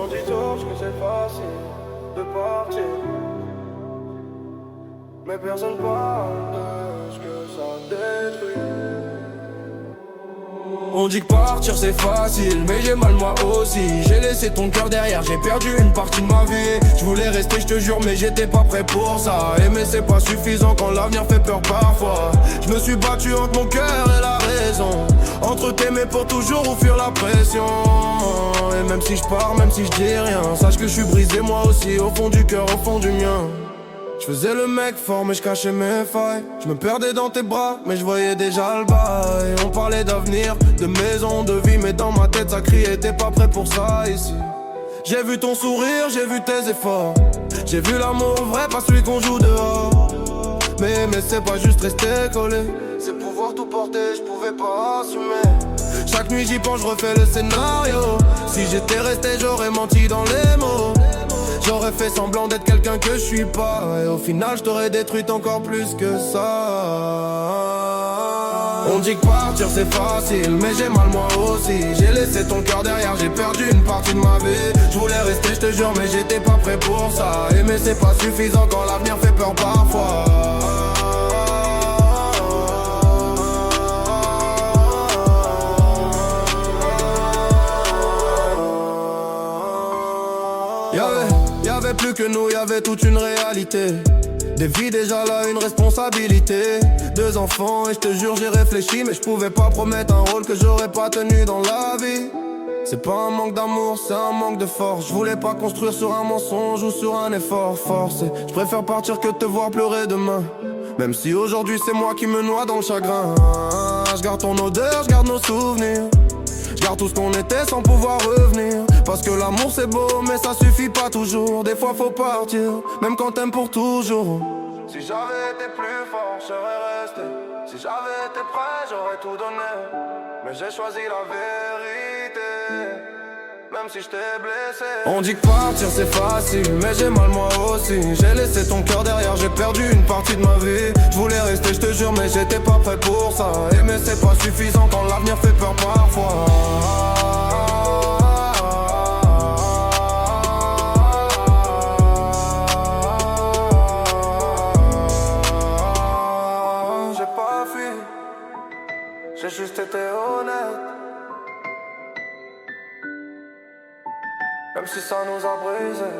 On dit tous que c'est facile de partir, mais personne parle de ce que ça détruit. On dit que partir c'est facile, mais j'ai mal moi aussi. J'ai laissé ton cœur derrière, j'ai perdu une partie de ma vie. Je voulais rester, je te jure, mais j'étais pas prêt pour ça. Aimer c'est pas suffisant quand l'avenir fait peur parfois. Je me suis battu entre mon cœur et la raison, entre t'aimer pour toujours ou fuir la pression. Et même si je pars, même si je dis rien, sache que je suis brisé moi aussi, au fond du cœur, au fond du mien. Je faisais le mec fort mais je cachais mes failles. Je me perdais dans tes bras mais je voyais déjà le bail. On parlait d'avenir, de maison, de vie, mais dans ma tête ça criait t'es pas prêt pour ça ici. J'ai vu ton sourire, j'ai vu tes efforts. J'ai vu l'amour vrai, pas celui qu'on joue dehors. Mais c'est pas juste rester collé, c'est pouvoir tout porter, je pouvais pas assumer. Chaque nuit j'y pense, je refais le scénario. Si j'étais resté j'aurais menti dans les mots. J'aurais fait semblant d'être quelqu'un que je suis pas. Et au final je t'aurais détruite encore plus que ça. On dit que partir c'est facile, mais j'ai mal moi aussi. J'ai laissé ton cœur derrière, j'ai perdu une partie de ma vie. Je voulais rester, je te jure, mais j'étais pas prêt pour ça. Aimer c'est pas suffisant quand l'avenir fait peur parfois. Y'avait plus que nous, y'avait toute une réalité. Des vies déjà là, une responsabilité. 2 enfants et je te jure j'ai réfléchi, mais je pouvais pas promettre un rôle que j'aurais pas tenu dans la vie. C'est pas un manque d'amour, c'est un manque de force. Je voulais pas construire sur un mensonge ou sur un effort forcé. Je préfère partir que te voir pleurer demain, même si aujourd'hui c'est moi qui me noie dans le chagrin. Je garde ton odeur, je garde nos souvenirs. Je garde tout ce qu'on était sans pouvoir revenir. Parce que l'amour c'est beau mais ça suffit pas toujours. Des fois faut partir, même quand t'aimes pour toujours. Si j'avais été plus fort, j'aurais resté. Si j'avais été prêt, j'aurais tout donné. Mais j'ai choisi la vérité, même si je t'ai blessé. On dit que partir c'est facile, mais j'ai mal moi aussi. J'ai laissé ton cœur derrière, j'ai perdu une partie de ma vie. Je voulais rester, je te jure, mais j'étais pas prêt pour ça. Aimer c'est pas suffisant quand l'avenir fait peur parfois. J'ai pas fui, j'ai juste été honnête. Même si ça nous a brisé.